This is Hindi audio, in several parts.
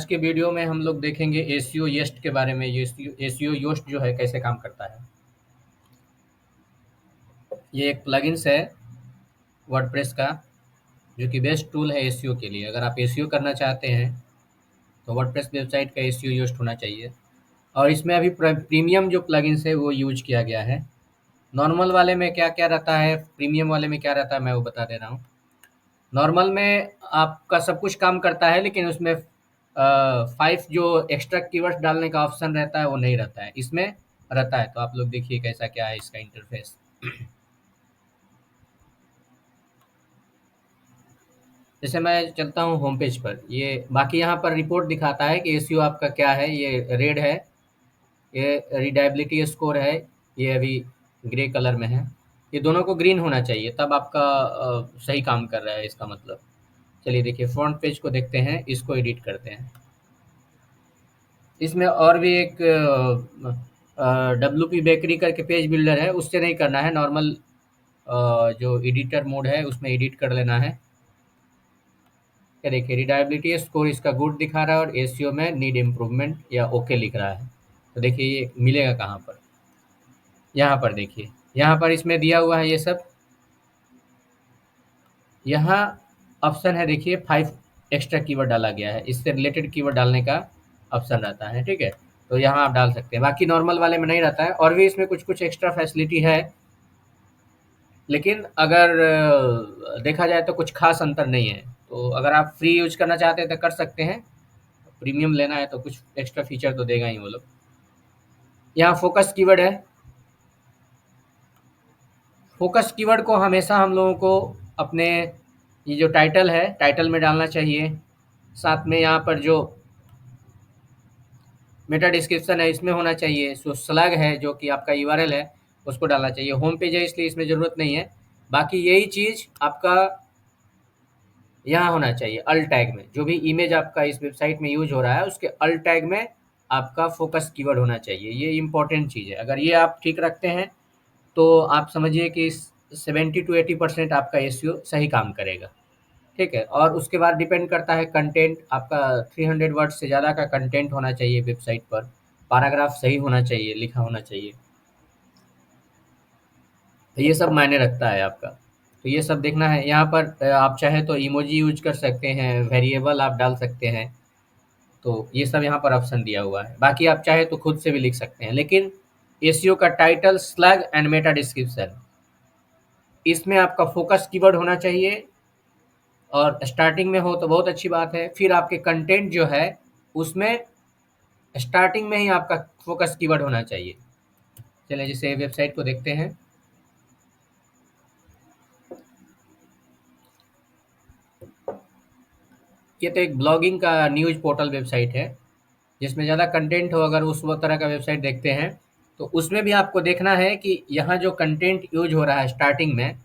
के वीडियो में हम लोग देखेंगे एसईओ येस्ट के बारे में। ये एसईओ योस्ट जो है कैसे काम करता है। ये एक प्लगइन्स है वर्डप्रेस का, जो कि बेस्ट टूल है एसईओ के लिए। अगर आप एसईओ करना चाहते हैं तो वर्डप्रेस वेबसाइट का एसईओ योस्ट होना चाहिए। और इसमें अभी प्रीमियम जो प्लगइन्स है वो यूज किया गया है। नॉर्मल वाले में क्या क्या रहता है, प्रीमियम वाले में क्या रहता है, मैं वो बता दे रहा हूँ। नॉर्मल में आपका सब कुछ काम करता है, लेकिन उसमें 5 जो एक्स्ट्रा कीवर्ड्स डालने का ऑप्शन रहता है वो नहीं रहता है। इसमें रहता है। तो आप लोग देखिए कैसा क्या है इसका इंटरफेस। जैसे मैं चलता हूँ होम पेज पर, ये बाकी यहाँ पर रिपोर्ट दिखाता है कि एसईओ आपका क्या है। ये रेड है, ये रीडायबिलिटी स्कोर है, ये अभी ग्रे कलर में है। ये दोनों को ग्रीन होना चाहिए, तब आपका सही काम कर रहा है इसका मतलब। चलिए देखिए फ्रंट पेज को देखते हैं, इसको एडिट करते हैं। इसमें और भी एक डब्ल्यू पी बेकरी करके पेज बिल्डर है, उससे नहीं करना है। नॉर्मल जो एडिटर मोड है उसमें एडिट कर लेना है। क्या देखिए रिडायबिलिटी स्कोर इसका गुड दिखा रहा है और एसईओ में नीड इम्प्रूवमेंट या ओके लिख रहा है। तो देखिए ये मिलेगा कहाँ पर, यहाँ पर देखिए, यहाँ पर इसमें दिया हुआ है ये सब। यहाँ ऑप्शन है देखिए 5 एक्स्ट्रा कीवर्ड डाला गया है, इससे रिलेटेड कीवर्ड डालने का ऑप्शन रहता है। ठीक है, तो यहाँ आप डाल सकते हैं। बाकी नॉर्मल वाले में नहीं रहता है। और भी इसमें कुछ कुछ एक्स्ट्रा फैसिलिटी है, लेकिन अगर देखा जाए तो कुछ खास अंतर नहीं है। तो अगर आप फ्री यूज करना चाहते हैं तो कर सकते हैं, प्रीमियम लेना है तो कुछ एक्स्ट्रा फीचर तो देगा ही वो लोग। यहाँ फोकस कीवर्ड है। फोकस कीवर्ड को हमेशा हम लोगों को अपने ये जो टाइटल है, टाइटल में डालना चाहिए। साथ में यहाँ पर जो मेटा डिस्क्रिप्शन है इसमें होना चाहिए। जो स्लैग है जो कि आपका यूआरएल है उसको डालना चाहिए। होम पेज है इसलिए इसमें ज़रूरत नहीं है। बाकी यही चीज़ आपका यहाँ होना चाहिए अल्ट टैग में। जो भी इमेज आपका इस वेबसाइट में यूज हो रहा है उसके अल्ट टैग में आपका फोकस कीवर्ड होना चाहिए। ये इम्पोर्टेंट चीज़ है। अगर ये आप ठीक रखते हैं तो आप समझिए कि 70 टू 80% आपका एसईओ सही काम करेगा। ठीक है, और उसके बाद डिपेंड करता है कंटेंट आपका। 300 वर्ड से ज़्यादा का कंटेंट होना चाहिए वेबसाइट पर। पैराग्राफ सही होना चाहिए, लिखा होना चाहिए। तो ये सब मायने रखता है आपका। तो ये सब देखना है। यहाँ पर आप चाहे तो इमोजी यूज कर सकते हैं, वेरिएबल आप डाल सकते हैं। तो ये सब यहाँ पर ऑप्शन दिया हुआ है। बाकी आप चाहे तो खुद से भी लिख सकते हैं। लेकिन एसईओ का title, slag and Meta description, इसमें आपका फोकस कीवर्ड होना चाहिए। और स्टार्टिंग में हो तो बहुत अच्छी बात है। फिर आपके कंटेंट जो है उसमें स्टार्टिंग में ही आपका फोकस कीवर्ड होना चाहिए। चलिए जैसे वेबसाइट को देखते हैं। ये तो एक ब्लॉगिंग का न्यूज़ पोर्टल वेबसाइट है, जिसमें ज़्यादा कंटेंट हो। अगर उस वो तरह का वेबसाइट देखते हैं तो उसमें भी आपको देखना है कि यहाँ जो कंटेंट यूज हो रहा है स्टार्टिंग में,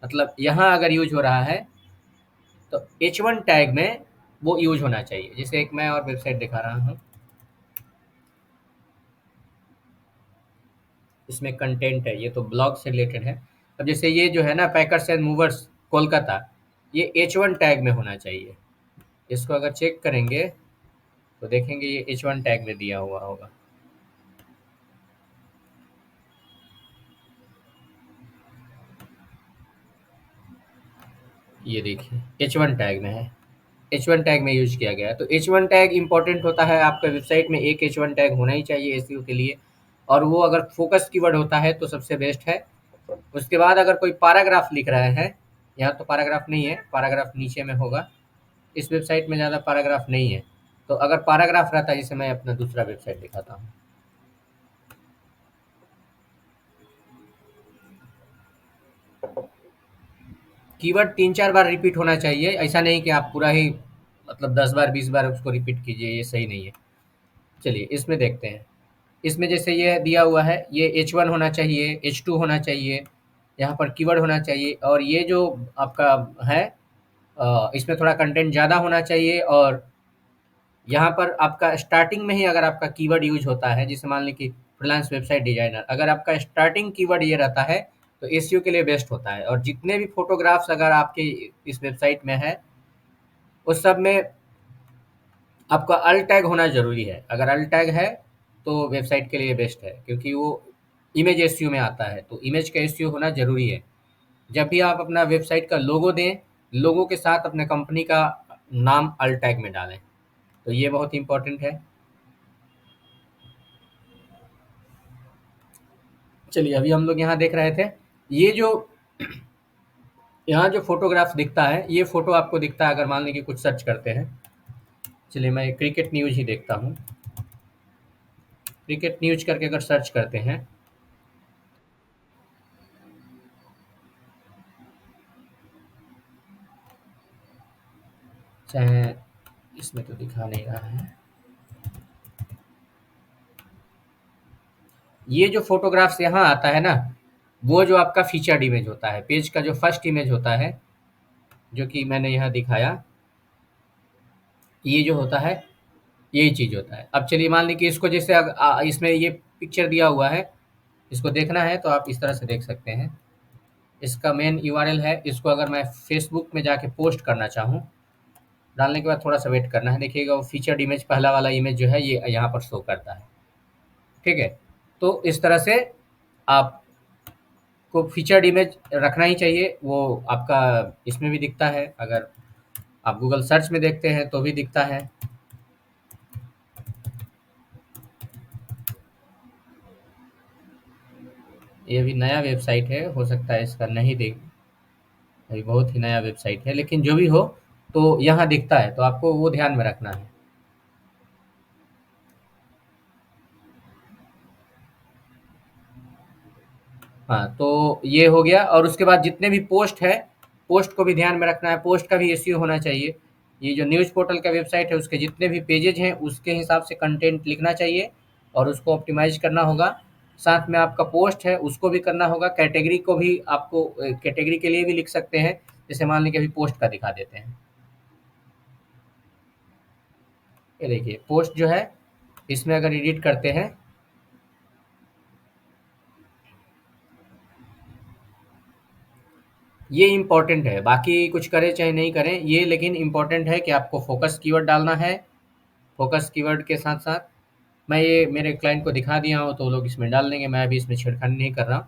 मतलब यहाँ अगर यूज हो रहा है तो H1 टैग में वो यूज होना चाहिए। जैसे एक मैं और वेबसाइट दिखा रहा हूँ, इसमें कंटेंट है, ये तो ब्लॉग से रिलेटेड है। अब जैसे ये जो है ना, पैकर्स एंड मूवर्स कोलकाता, ये H1 टैग में होना चाहिए। इसको अगर चेक करेंगे तो देखेंगे ये H1 टैग में दिया हुआ होगा। ये देखिए H1 टैग में है, H1 टैग में यूज किया गया है। तो H1 टैग इंपॉर्टेंट होता है। आपका वेबसाइट में एक H1 टैग होना ही चाहिए एसईओ के लिए। और वो अगर फोकस कीवर्ड होता है तो सबसे बेस्ट है। उसके बाद अगर कोई पैराग्राफ लिख रहा है, यहाँ तो पैराग्राफ नहीं है, पैराग्राफ नीचे में होगा। इस वेबसाइट में ज़्यादा पैराग्राफ नहीं है। तो अगर पैराग्राफ रहता है, जैसे मैं अपना दूसरा वेबसाइट दिखाता हूँ, कीवर्ड 3-4 बार रिपीट होना चाहिए। ऐसा नहीं कि आप पूरा ही मतलब 10 बार 20 बार उसको रिपीट कीजिए, ये सही नहीं है। चलिए इसमें देखते हैं। इसमें जैसे ये दिया हुआ है, ये H1 होना चाहिए, H2 होना चाहिए, यहाँ पर कीवर्ड होना चाहिए। और ये जो आपका है इसमें थोड़ा कंटेंट ज़्यादा होना चाहिए। और यहाँ पर आपका स्टार्टिंग में ही अगर आपका कीवर्ड यूज होता है, जैसे मान लीजिए कि फ्रीलांस वेबसाइट डिजाइनर, अगर आपका स्टार्टिंग कीवर्ड ये रहता है तो एसईओ के लिए बेस्ट होता है। और जितने भी फोटोग्राफ्स अगर आपके इस वेबसाइट में है उस सब में आपका अल्ट टैग होना ज़रूरी है। अगर अल्ट टैग है तो वेबसाइट के लिए बेस्ट है, क्योंकि वो इमेज एसईओ में आता है, तो इमेज का एसईओ होना ज़रूरी है। जब भी आप अपना वेबसाइट का लोगो दें, लोगो के साथ अपने कंपनी का नाम अल्ट टैग में डालें, तो ये बहुत इम्पोर्टेंट है। चलिए, अभी हम लोग यहाँ देख रहे थे, ये जो यहाँ जो फ़ोटोग्राफ दिखता है, ये फ़ोटो आपको दिखता है अगर मान लीजिए कुछ सर्च करते हैं। चलिए, मैं क्रिकेट न्यूज़ ही देखता हूँ। क्रिकेट न्यूज़ करके अगर सर्च करते हैं, चाहे इसमें तो दिखा नहीं रहा है। ये जो फ़ोटोग्राफ्स यहाँ आता है ना, वो जो आपका फ़ीचर्ड इमेज होता है, पेज का जो फर्स्ट इमेज होता है, जो कि मैंने यहाँ दिखाया, ये जो होता है, यही चीज़ होता है। अब चलिए मान लीजिए कि इसको जैसे इसमें ये पिक्चर दिया हुआ है, इसको देखना है तो आप इस तरह से देख सकते हैं। इसका मेन यूआरएल है, इसको अगर मैं फ़ेसबुक में जाके पोस्ट करना चाहूँ, डालने के बाद थोड़ा-सा वेट करना है, देखिएगा वो फ़ीचर्ड इमेज पहला वाला इमेज जो है ये यहाँ पर शो करता है, ठीक है? तो इस तरह से आपको फ़ीचर्ड इमेज रखना ही चाहिए, वो आपका इसमें भी दिखता है, अगर आप गूगल सर्च में देखते हैं तो भी दिखता है। ये अभी नया वेबसाइट है, हो सकता है इसका नहीं देख, अभी बहुत ही नया वेबसाइट है, लेकिन जो भी हो, तो यहाँ दिखता है, तो आपको वो ध्यान में रखना है। हाँ, तो ये हो गया, और उसके बाद जितने भी पोस्ट है, पोस्ट को भी ध्यान में रखना है, पोस्ट का भी एसईओ होना चाहिए। ये जो न्यूज़ पोर्टल का वेबसाइट है, उसके जितने भी पेजेज हैं, उसके हिसाब से कंटेंट लिखना चाहिए और उसको ऑप्टिमाइज़ करना होगा। साथ में आपका पोस्ट है, उसको भी करना होगा, कैटेगरी को भी आपको कैटेगरी के लिए भी लिख सकते हैं। जैसे मान लीजिए अभी पोस्ट का दिखा देते हैं। ये देखिए पोस्ट जो है, इसमें अगर एडिट करते हैं, ये इम्पोर्टेंट है, बाकी कुछ करें चाहे नहीं करें, ये लेकिन इम्पोर्टेंट है कि आपको फ़ोकस कीवर्ड डालना है। फ़ोकस कीवर्ड के साथ-साथ मैं ये मेरे क्लाइंट को दिखा दिया हूँ, तो वो लोग इसमें डाल देंगे, मैं अभी इसमें छेड़खानी नहीं कर रहा हूँ।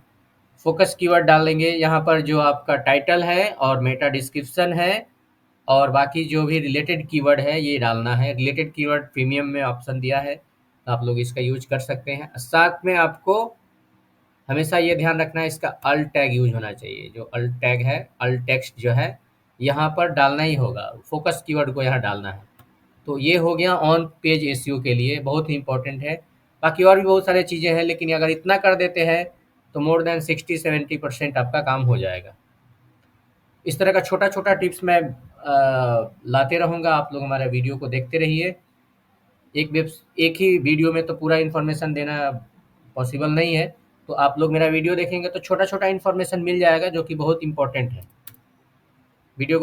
फ़ोकस कीवर्ड डाल देंगे, यहाँ पर जो आपका टाइटल है और मेटा डिस्क्रिप्शन है और बाकी जो भी रिलेटेड कीवर्ड है, ये डालना है। रिलेटेड कीवर्ड प्रीमियम में ऑप्शन दिया है, तो आप लोग इसका यूज़ कर सकते हैं। साथ में आपको हमेशा ये ध्यान रखना है, इसका अल्ट टैग यूज़ होना चाहिए। जो अल्ट टैग है, अल्ट टेक्स्ट जो है, यहाँ पर डालना ही होगा, फ़ोकस कीवर्ड को यहाँ डालना है। तो ये हो गया ऑन पेज एसईओ के लिए, बहुत ही इम्पोर्टेंट है। बाकी और भी बहुत सारी चीज़ें हैं, लेकिन अगर इतना कर देते हैं तो मोर देन 60-70% आपका काम हो जाएगा। इस तरह का छोटा-छोटा टिप्स मैं लाते रहूँगा, आप लोग हमारे वीडियो को देखते रहिए। एक ही वीडियो में तो पूरा इन्फॉर्मेशन देना पॉसिबल नहीं है, तो आप लोग मेरा वीडियो देखेंगे तो छोटा-छोटा इन्फॉर्मेशन मिल जाएगा, जो कि बहुत इम्पोर्टेंट है। वीडियो को